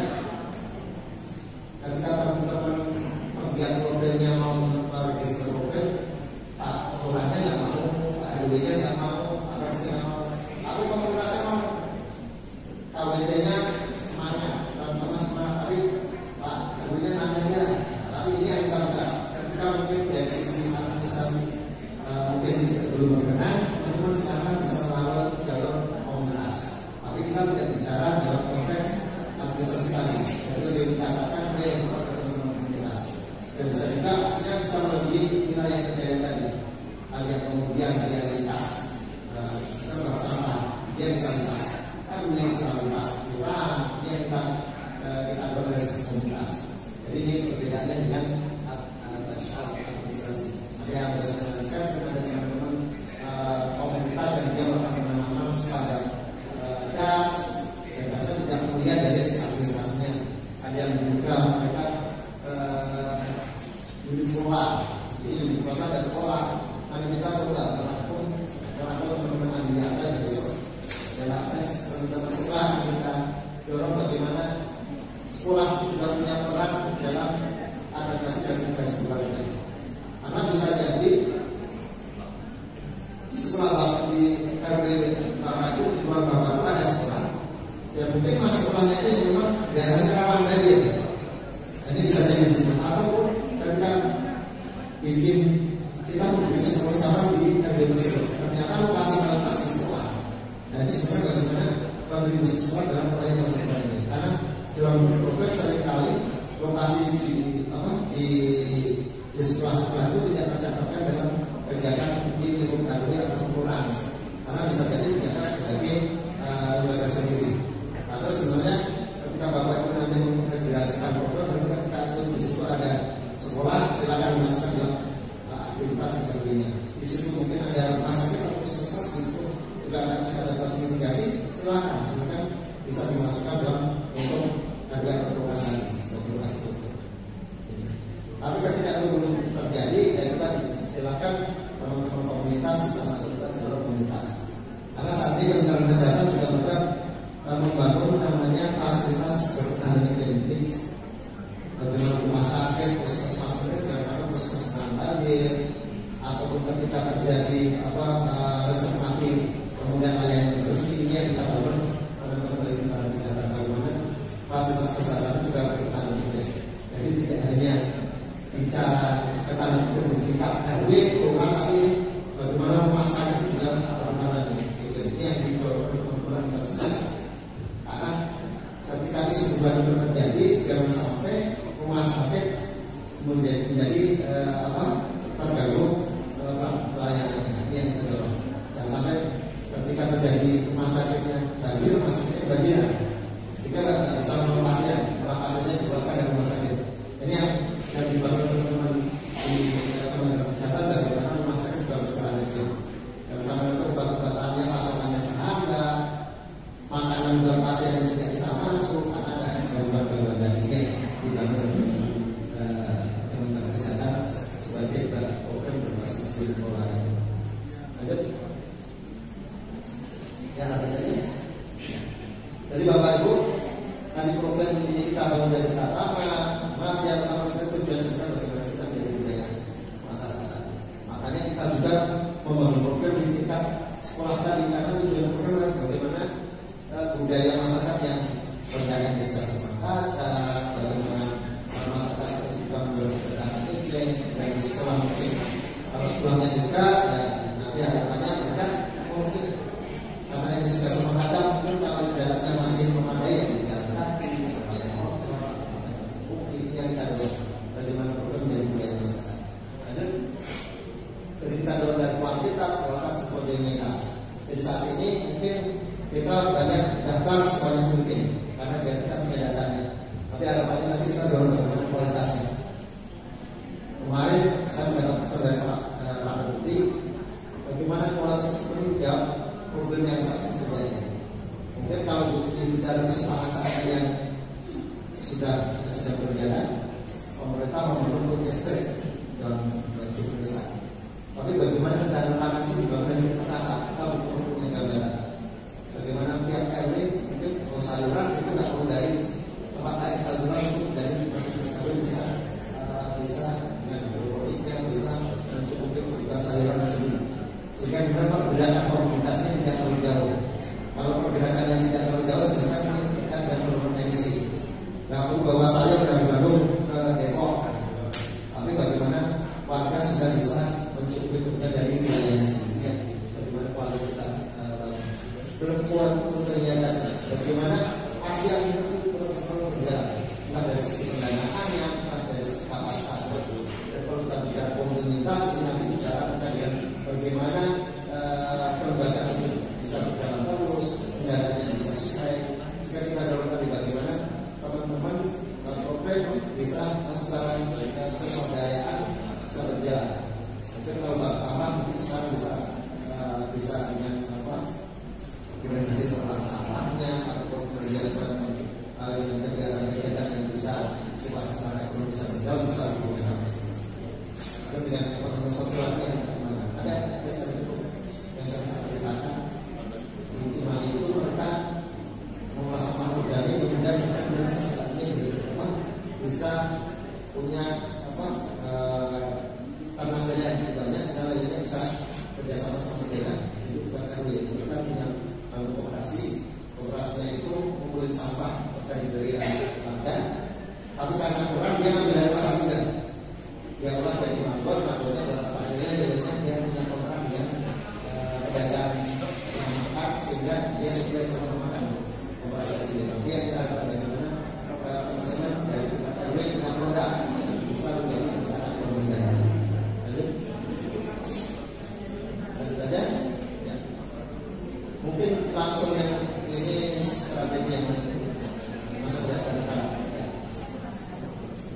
A: ketika teman-teman pembiayaan problemnya mau meregister problem, Pak Lurahnya nggak mau, Pak RW-nya nggak mau, Pak RW-nya nggak mau, tapi komunitasnya mau, KWT-nya semangat, sama semangat, tapi Pak RW-nya nanya dia, tapi ini yang kita enggak. Ketika mungkin dari sisi administrasi mungkin belum berkenan, teman-teman sekarang bisa melalui jalur komunitas. Tapi kita tidak bicara dalam konteks administrasi tadi, jadi lebih mencatatkan apa yang dilakukan teman-teman komunitas. Dan bisa juga maksudnya bisa melebihi wilayah kejadian tadi. Hal yang kemudian dia lintas, bisa bawa sampah, dia bisa lintas, kan dia bisa lintas kurang, dia kita berbasis komunitas. Jadi ini perbedaannya dengan basis administrasi. Ada yang berdasarkan ada teman-teman komunitas yang dia melakukan penanaman sepada gas, dan bahasa tidak melihat dari administrasinya. Ada yang juga mereka unit sekolah, jadi unit sekolah ada sekolah. Karena kita tahu karena teman-teman ambil yang besok dalam teman-teman sekolah kita dorong bagaimana sekolah juga punya peran dalam adaptasi dan integrasi keluarga. Karena bisa jadi di sekolah di RW Bapak itu, dua Bapak itu ada sekolah. Ya mungkin mas sekolahnya itu memang daerahnya rawan banjir. Ini bisa jadi di sini. Ataupun ketika bikin kita membuat sekolah sama di RW tersebut, ternyata lokasi pas di sekolah. Nah ini sebenarnya bagaimana kontribusi sekolah dalam upaya pemerintah ini. Karena dalam program seringkali lokasi di sekolah-sekolah itu tidak tercatatkan dalam kegiatan di lingkup RW atau kelurahan, karena bisa jadi dianggap sebagai lembaga sendiri. Atau sebenarnya ketika Bapak Ibu nanti mengintegrasikan program, ketika di situ ada sekolah, silakan masukkan dalam aktivitas sebagainya. Di situ mungkin ada rumah sakit atau puskesmas, di situ juga bisa ada fasilitasi, silakan bisa dimasukkan dalam untuk harga pertukaran tadi sebagai hasil. Tapi ketika itu belum terjadi, ya kita silakan teman-teman komunitas bisa masukkan ke dalam komunitas. Karena saat ini Kementerian Kesehatan juga bergerak membangun namanya fasilitas berkelanjutan klinik. Bagaimana rumah sakit, puskesmas itu jangan sampai puskesmas banjir, ataupun ketika terjadi listrik mati, kemudian layanan terus ini yang kita bangun teman-teman kesehatan bagaimana fasilitas kesehatan juga berkelanjutan. Jadi tidak hanya bicara ketenagaan di tingkat RW, kelurahan, tapi bagaimana rumah sakit juga berkelanjutan. Ini yang didorong teman-teman kesehatan. Karena ketika isu baru terjadi, jangan sampai rumah sakit menjadi terganggu pelayanannya. Ini yang didorong. Jangan sampai ketika terjadi rumah sakitnya banjir, rumah sakitnya banjir, sehingga nggak bisa menolong pasien, malah pasiennya dikeluarkan dari rumah sakit. Ini yang dibangun teman-teman di Kementerian Kesehatan, bagaimana rumah sakit juga berkelanjutan. Jangan sampai itu obat-obatannya pasokannya terhambat, makanan buat pasien yang tidak bisa masuk karena ada gangguan-gangguan tadi yang dibangun Kementerian Kesehatan sebagai program berbasis bipolar. Lanjut. Ya, lanjut. Jadi Bapak Ibu, tadi program ini kita bangun dari pertama, yang sama sekali tujuan sebenarnya bagaimana kita menjadi budaya masyarakat. Makanya kita juga membangun program di tingkat sekolah tadi, karena tujuan program adalah bagaimana budaya masyarakat yang berkarya di sekolah kaca, bagaimana masyarakat itu juga memberdayakan iklim dan di sekolah mungkin kalau sekolahnya juga ya nanti harapannya mereka mungkin karena yang di sekolah kaca mungkin kalau jaraknya masih memadai ya tidak yang kita dorong bagaimana program menjadi budaya masyarakat. Jadi kita dorong dari kuantitas, kualitas, dan kontinuitas. Jadi saat ini mungkin kita banyak daftar sebanyak mungkin karena biar kita punya datanya. Tapi harapannya nanti kita dorong bagaimana kualitasnya. Kemarin saya mendapat pesan dari Pak Bukti, bagaimana kualitas itu menjawab problem yang sangat terjadi. Mungkin kalau Bukti bicara kesepakatan saya yang sudah berjalan, pemerintah memerlukan listrik yang cukup besar. Tapi bagaimana kendaraan itu dibangun dari petaka, kita perlu punya gambaran. Bagaimana tiap RW mungkin kalau saluran itu nggak perlu dari tempat lain, saluran itu dari fasilitas RW bisa dengan hidroponik yang bisa mencukupi kebutuhan saluran tersebut. Sehingga kita pergerakan komunitasnya tidak terlalu jauh. Kalau pergerakan yang tidak terlalu jauh sebenarnya kita akan menurunkan emisi. Nggak perlu bawa sayur dari Bandung ke Depok, tapi bagaimana warga sudah bisa mencukupi kebutuhan dari wilayahnya sendiri. Bagaimana kualitas kita berkuat kualitas, bagaimana aksi yang itu berjalan, bukan dari sisi pendanaannya, bukan dari sisi kapasitas. Dan kalau kita bicara komunitas, itu nanti bicara tentang bagaimana kelembagaan itu bisa berjalan terus, kendaraannya bisa sesuai. Jika kita dorong tadi bagaimana teman-teman program bisa secara keswadayaan bisa berjalan. Mungkin kalau bak sampah mungkin sekarang bisa dengan organisasi tentang sampahnya atau kemudian kegiatan-kegiatan yang bisa sifat secara ekonomi bisa berjalan bisa digunakan. Ada dengan ekonomi sosialnya ada besar itu yang saya ceritakan di Cimahi itu mereka mengolah sampah organik kemudian mereka bisa punya tanah yang cukup banyak sehingga lainnya bisa kerjasama sama dengan itu bukan RW. Kita punya kooperasinya itu mengumpulin sampah dari warga, tapi karena kurang dia ngambil dari pasar juga. Dia olah jadi mabur, maburnya berapa nilai, dia punya kontrak dengan pedagang yang makan sehingga dia suplai ke makan kooperasi itu. Dia kita bagaimana teman-teman dari RW punya produk bisa menjadi perusahaan ekonomi daerah. Lanjut aja. Ya. Mungkin langsung yang ini strategi yang masuk ke dalam.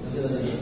A: Lanjut aja.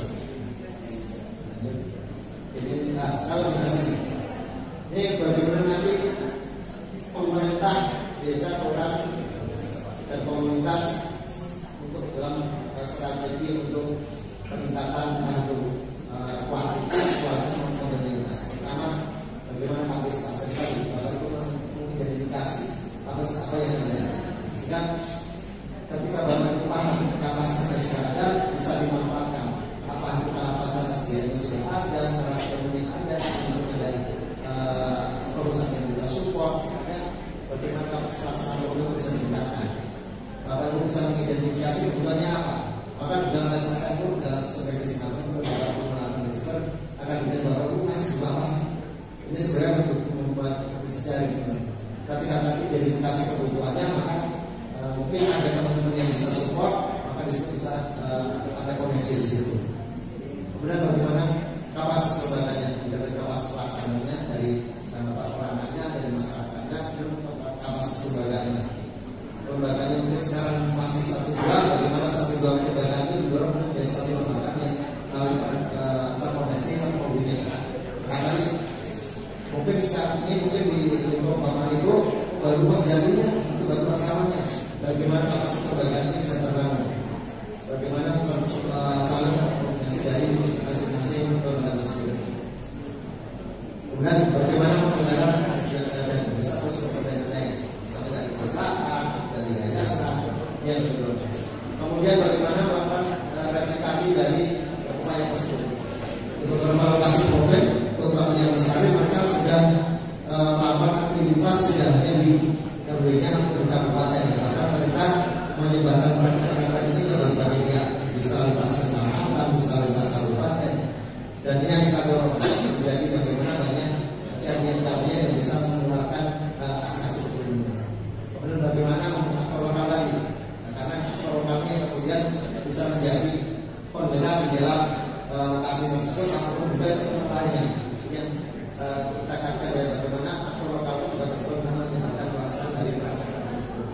A: bisa mengidentifikasi kebutuhannya apa. Maka di dalam masyarakat itu dalam sebagai kesempatan dalam pengelolaan register akan dilihat bahwa masih berapa apa sih. Ini sebenarnya untuk membuat sejarah gitu. Ketika nanti identifikasi kebutuhannya, maka mungkin ada teman-teman yang bisa support, maka di situ bisa ada koneksi di situ. Kemudian bagaimana kapasitas lembaganya, kapasitas pelaksananya dari peranannya, dari masyarakatnya, dan kapasitas lembaganya. Lembaganya mungkin sekarang masih 1-2, bagaimana 1-2 lembaganya didorong menjadi satu lembaga yang saling terkoneksi atau kombinasi. Karena mungkin sekarang ini mungkin di lingkup Bapak Ibu baru posyandunya itu baru persamanya. Bagaimana kapasitas lembaganya bisa terbangun? Bagaimana saling terkoneksi dari masing-masing lembaga tersebut? Kemudian bagaimana pengelolaan dan bisa terus lain, misalnya dari perusahaan, dari yayasan, yang kedua. Kemudian bagaimana melakukan replikasi dari upaya tersebut. Di beberapa lokasi problem, terutama yang besar, mereka sudah melakukan aktivitas tidak hanya di RW-nya atau di kabupaten, bahkan mereka menyebarkan praktek-praktek ini ke berbagai pihak, bisa lintas kecamatan, bisa lintas kabupaten, dan ini yang kita dorong. Jadi bagaimana banyak champion-champion yang bisa mengeluarkan aksi-aksi seperti ini. Kemudian bagaimana mengakar lokal tadi, karena akar lokalnya kemudian bisa menjadi penggerak di dalam lokasi tersebut ataupun juga tempat lainnya. Yang kita katakan dari bagaimana akar lokal juga berperan menyebabkan perasaan dari praktek tersebut.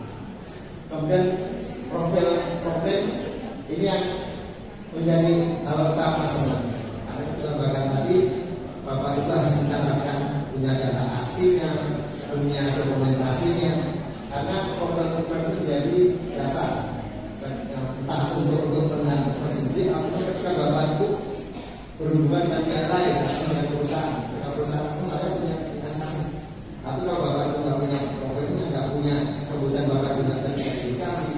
A: Kemudian profil ini yang menjadi hal utama sebenarnya. Ada kelembagaan tadi, Bapak Ibu harus mencatatkan, punya data aksinya, punya dokumentasinya, karena profil itu menjadi dasar entah untuk penanganan sendiri atau ketika Bapak Ibu berhubungan dengan pihak lain atau dengan perusahaan. Ketika perusahaan saya punya dasar, tapi kalau Bapak Ibu nggak punya profilnya, nggak punya kebutuhan Bapak Ibu nggak teridentifikasi,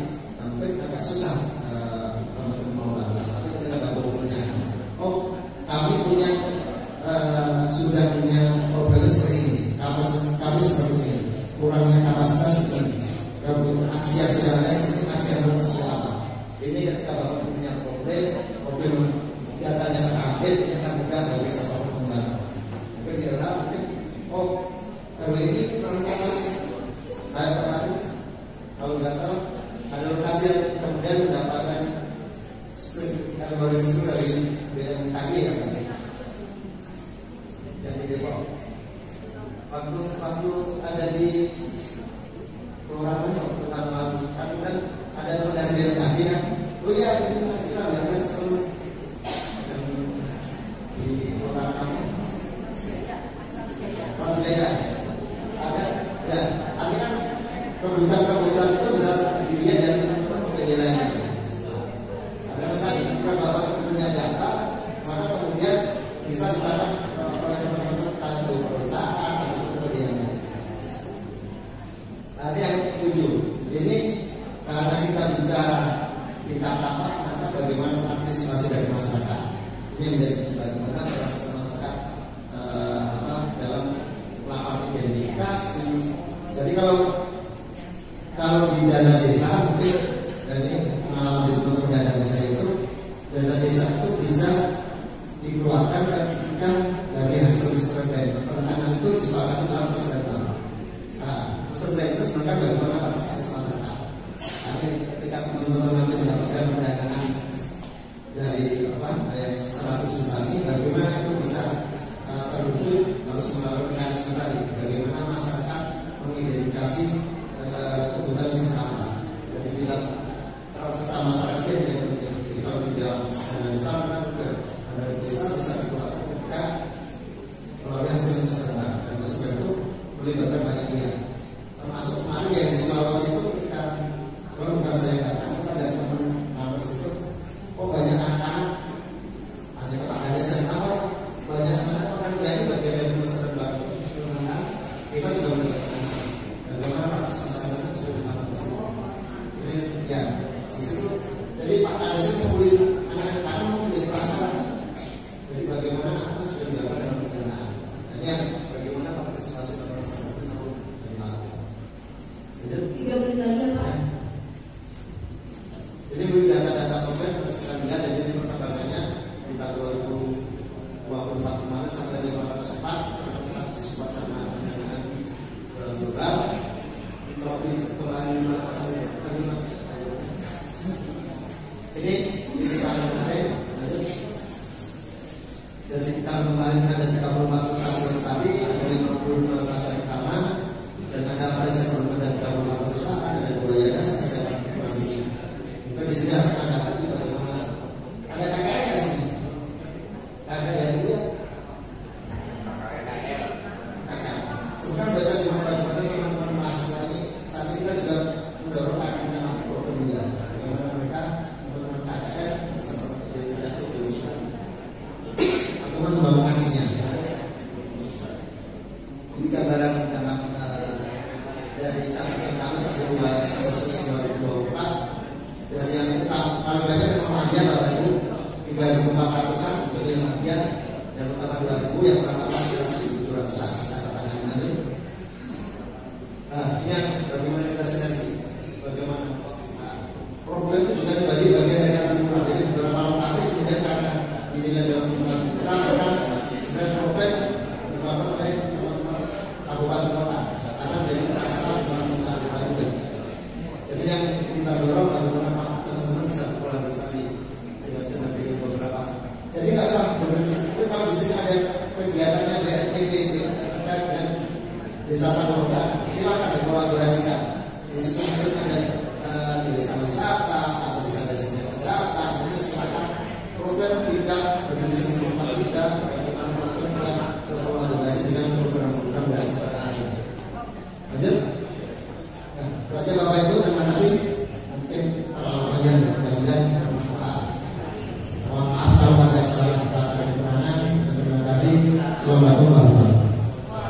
A: mungkin agak susah teman-teman mau bangun. Tapi ketika Bapak Ibu punya, oh kami punya sudah punya profil seperti ini, kami seperti ini, kurangnya kapasitas ini, aksi yang sudah ada seperti aksi yang belum seperti apa. Ini ketika Bapak punya profil datanya terupdate, yang akan mudah bagi siapa pengembangan. Mungkin kira mungkin, oh RW ini kurang kapasitas, kayak pernah kalau nggak salah ada lokasi yang kemudian mendapatkan algoritma dari BMKG ya kan? Yang di Depok. Waktu ada di kelurahan yang pertama kan ada teman dari BMKG kan? Oh iya, kita biarkan seluruh di kelurahan kami. Kalau saya ada, ya, tapi kan kebutuhan itu bisa dilihat dari teman-teman penilaiannya. Ada tadi ketika Bapak punya data, maka kemudian bisa diterapkan oleh teman-teman tadi perusahaan atau yang lain. Ada yang tujuh. Ini karena kita bicara kita tamat, maka bagaimana partisipasi dari masyarakat. Ini menjadi bagaimana masyarakat dalam melakukan identifikasi. Jadi kalau di dana desa mungkin dari pengalaman di teman-teman dana desa itu, dana desa itu bisa dikeluarkan ketika dari hasil survei. Pertanyaan itu disepakati dalam survei. Survei itu sebenarnya bagaimana partisipasi masyarakat. Nanti ketika teman-teman nanti mendapatkan pendanaan dari yang 100 juta ini, bagaimana itu bisa terwujud harus melalui mekanisme tadi. Bagaimana masyarakat mengidentifikasi kebutuhan sementara. Jadi tidak serta masyarakat yang penting. Jadi kalau di dalam dana desa, dana desa bisa dikeluarkan ketika melalui hasil musyawarah. Dan musyawarah itu melibatkan banyak pihak. Termasuk kemarin yang di Sulawesi itu ketika kalau bukan saya katakan ada teman itu, oh banyak anak-anak, ada kepala desa awal, banyak anak-anak orang jadi bagian dari masyarakat baru. Kita juga melibatkan bagaimana partisipasi itu sudah dilakukan di situ. Jadi ya di situ. Jadi Pak Kades membeli anak-anak mau menjadi pasangan. Jadi bagaimana anak sudah dilakukan dalam pendanaan. Dan yang bagaimana partisipasi dalam masyarakat itu dilakukan.
B: 3 menit lagi ya Pak.
A: ibu yang pertama adalah kejujuran besar kata tangan nanti. Nah, ini yang bagaimana kita sinergi, bagaimana problem itu juga dibagi bagian dari aturan. Jadi beberapa lokasi kemudian karena dinilai dalam aturan dan problem dibangun oleh kabupaten kota karena dari perasaan dalam kabupaten. Jadi yang kita dorong bagaimana teman-teman bisa berkolaborasi dengan sinergi beberapa. Jadi nggak usah kalau di sini ada kegiatannya BNPB terkait dengan desa